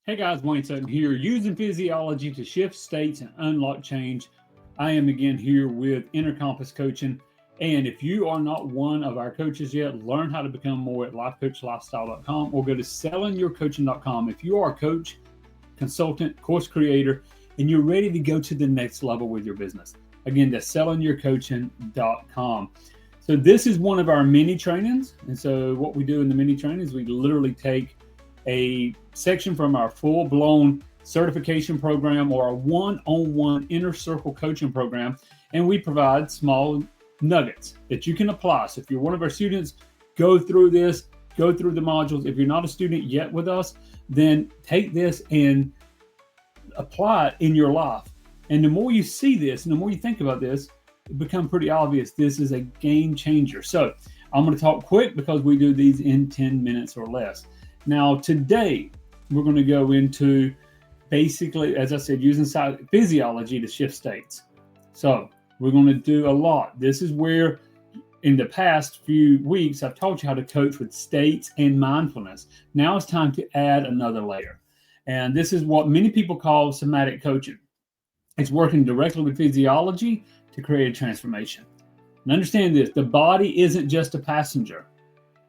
Hey guys, Wayne Sutton here, using physiology to shift states and unlock change. I am again here with Inner Compass Coaching. And if you are not one of our coaches yet, learn how to become more at lifecoachlifestyle.com or go to sellingyourcoaching.com. If you are a coach, consultant, course creator, and you're ready to go to the next level with your business, again, that's sellingyourcoaching.com. So this is one of our mini trainings. And so what we do in the mini trainings, we literally take a section from our full-blown certification program or a one-on-one inner circle coaching program, and we provide small nuggets that you can apply. So if you're one of our students, go through this, go through the modules. If you're not a student yet with us, then take this and apply it in your life. And the more you see this and the more you think about this, it becomes pretty obvious this is a game changer. So I'm going to talk quick because we do these in 10 minutes or less. Now, today, we're going to go into basically, as I said, using physiology to shift states. So we're going to do a lot. This is where in the past few weeks, I've taught you how to coach with states and mindfulness. Now it's time to add another layer. And this is what many people call somatic coaching. It's working directly with physiology to create a transformation. And understand this, the body isn't just a passenger,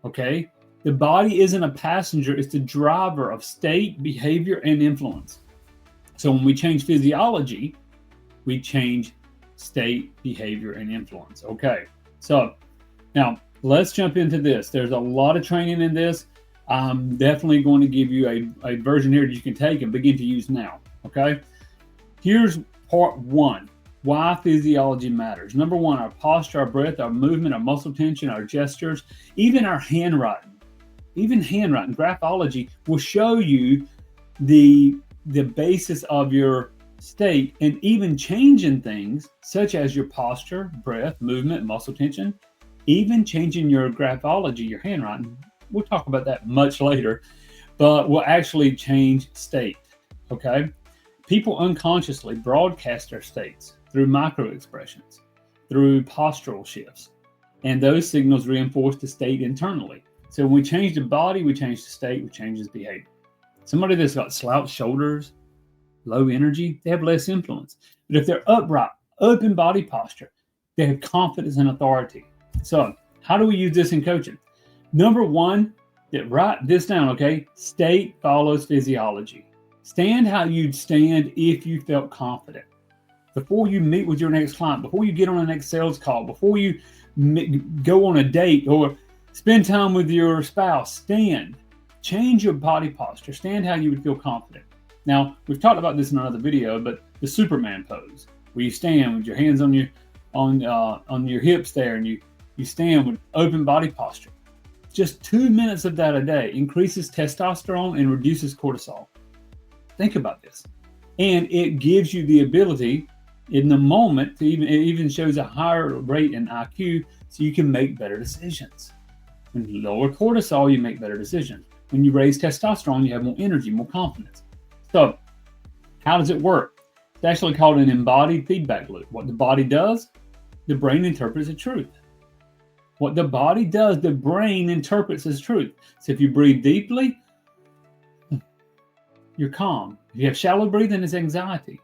okay? The body isn't a passenger, it's the driver of state, behavior, and influence. So when we change physiology, we change state, behavior, and influence. Okay, so now let's jump into this. There's a lot of training in this. I'm definitely going to give you a version here that you can take and begin to use now, okay? Here's part one, why physiology matters. Number one, our posture, our breath, our movement, our muscle tension, our gestures, even our handwriting. Even handwriting, graphology will show you the basis of your state, and even changing things such as your posture, breath, movement, muscle tension, even changing your graphology, your handwriting. We'll talk about that much later, but will actually change state, okay? People unconsciously broadcast their states through micro expressions, through postural shifts, and those signals reinforce the state internally. So when we change the body, we change the state, we change the behavior. Somebody that's got slouched shoulders, low energy, they have less influence. But if they're upright, open body posture, they have confidence and authority. So how do we use this in coaching? Number one, write this down, okay? State follows physiology. Stand how you'd stand if you felt confident. Before you meet with your next client, before you get on the next sales call, before you go on a date or spend time with your spouse, stand. Change your body posture. Stand how you would feel confident. Now, we've talked about this in another video, but the Superman pose, where you stand with your hands on your hips there, and you stand with open body posture. Just 2 minutes of that a day increases testosterone and reduces cortisol. Think about this. And it gives you the ability in the moment to even shows a higher rate in IQ, so you can make better decisions. When you lower cortisol, you make better decisions. When you raise testosterone, you have more energy, more confidence. So how does it work? It's actually called an embodied feedback loop. What the body does, the brain interprets as truth. What the body does, the brain interprets as truth. So if you breathe deeply, you're calm. If you have shallow breathing, it's anxiety.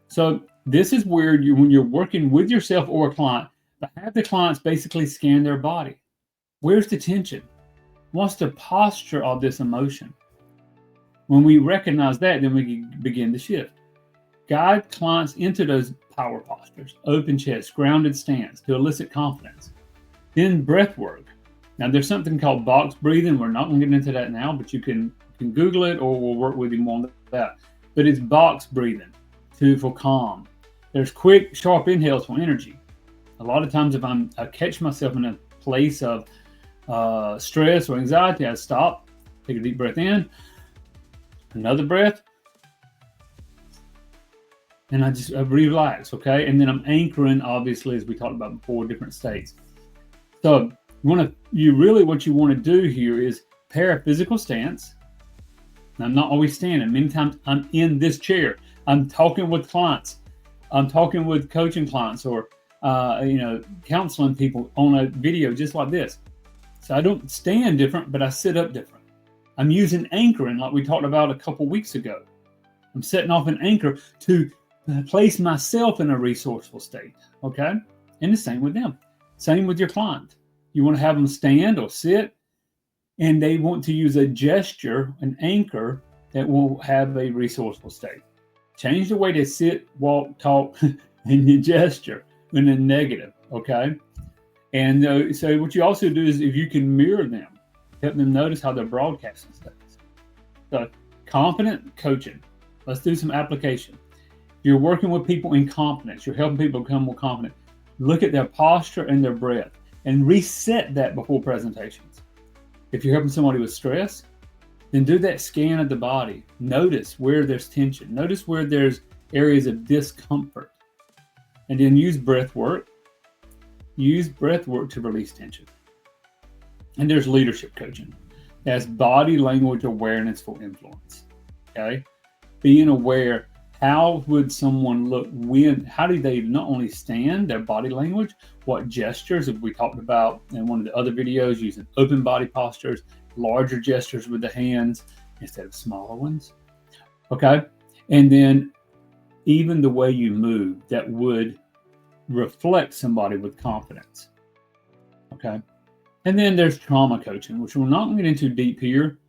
So this is where when you're working with yourself or a client, have the clients basically scan their body. Where's the tension? What's the posture of this emotion? When we recognize that, then we can begin to shift. Guide clients into those power postures, open chest, grounded stance to elicit confidence. Then breath work. Now there's something called box breathing. We're not going to get into that now, but you can Google it, or we'll work with you more on that. But it's box breathing for calm. There's quick, sharp inhales for energy. A lot of times if I catch myself in a place of stress or anxiety, I stop, take a deep breath in, another breath, and I relax, okay? And then I'm anchoring, obviously, as we talked about before, different states. So what you want to do here is pair a physical stance. And I'm not always standing. Many times I'm in this chair. I'm talking with clients. I'm talking with coaching clients or counseling people on a video just like this. So I don't stand different, but I sit up different. I'm using anchoring like we talked about a couple weeks ago. I'm setting off an anchor to place myself in a resourceful state, okay? And the same with them. Same with your client. You want to have them stand or sit, and they want to use a gesture, an anchor, that will have a resourceful state. Change the way they sit, walk, talk, and you gesture in a negative, okay? And so what you also do is if you can mirror them, help them notice how they're broadcasting states. So confident coaching. Let's do some application. You're working with people in confidence. You're helping people become more confident. Look at their posture and their breath and reset that before presentations. If you're helping somebody with stress, then do that scan of the body. Notice where there's tension. Notice where there's areas of discomfort. And then use breath work. Use breath work to release tension. And there's leadership coaching. That's body language awareness for influence. Okay? Being aware, how would someone look when, how do they not only stand, their body language, what gestures, as we talked about in one of the other videos, using open body postures, larger gestures with the hands instead of smaller ones. Okay? And then even the way you move that would reflect somebody with confidence. Okay? And then there's trauma coaching, which we're not going to get into deep here.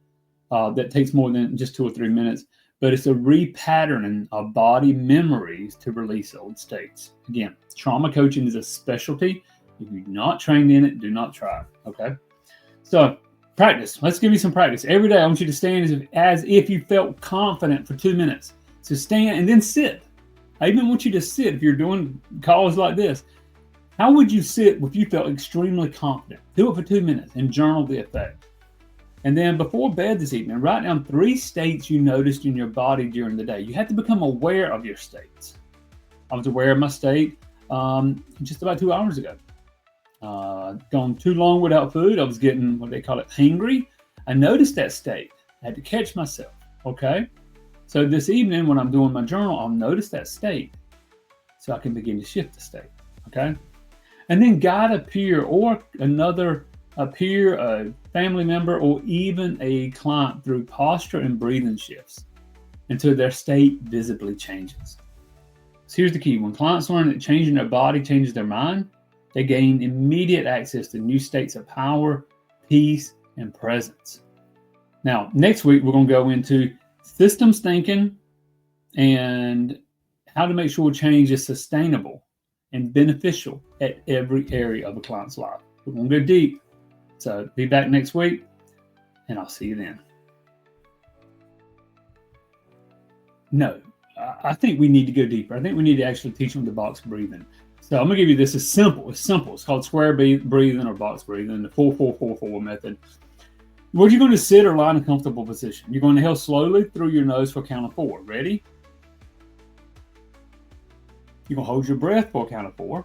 That takes more than just 2 or 3 minutes, but it's a repatterning of body memories to release old states. Again, trauma coaching is a specialty. If you're not trained in it, do not try. Okay? So practice. Let's give you some practice. Every day, I want you to stand as if you felt confident for 2 minutes. So stand and then sit. I even want you to sit if you're doing calls like this. How would you sit if you felt extremely confident? Do it for 2 minutes and journal the effect. And then before bed this evening, write down 3 states you noticed in your body during the day. You have to become aware of your states. I was aware of my state just about 2 hours ago. Gone too long without food. I was getting, what they call it, hangry. I noticed that state. I had to catch myself, okay? So this evening when I'm doing my journal, I'll notice that state so I can begin to shift the state, okay? And then guide a peer or a peer, a family member, or even a client through posture and breathing shifts until their state visibly changes. So here's the key. When clients learn that changing their body changes their mind, they gain immediate access to new states of power, peace, and presence. Now, next week, we're going to go into systems thinking and how to make sure change is sustainable and beneficial at every area of a client's life. We're going to go deep. So be back next week, and I'll see you then. No, I think we need to go deeper. I think we need to actually teach them the box breathing. So I'm going to give you this. It's simple. It's called square breathing or box breathing, the 4-4-4-4 method. Where you're going to sit or lie in a comfortable position. You're going to inhale slowly through your nose for a count of 4. Ready? You're going to hold your breath for a count of 4.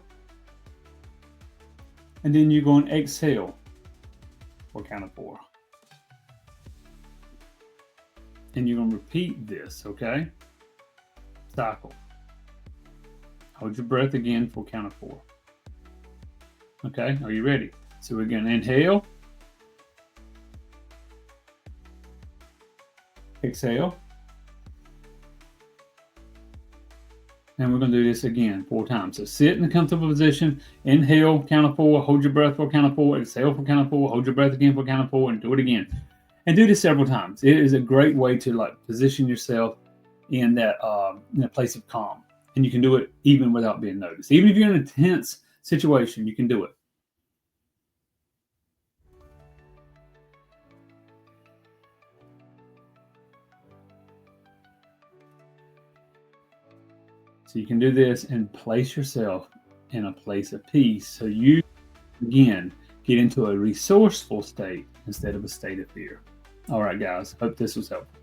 And then you're going to exhale for a count of 4. And you're going to repeat this, okay? Cycle. Hold your breath again for a count of 4. Okay, are you ready? So we're going to inhale. Exhale. And we're going to do this again 4 times. So sit in a comfortable position, inhale, count of 4, hold your breath for a count of 4, exhale for a count of 4, hold your breath again for a count of 4, and do it again. And do this several times. It is a great way to position yourself in that in a place of calm. And you can do it even without being noticed. Even if you're in a tense situation, you can do it. So you can do this and place yourself in a place of peace so you, again, get into a resourceful state instead of a state of fear. All right, guys. Hope this was helpful.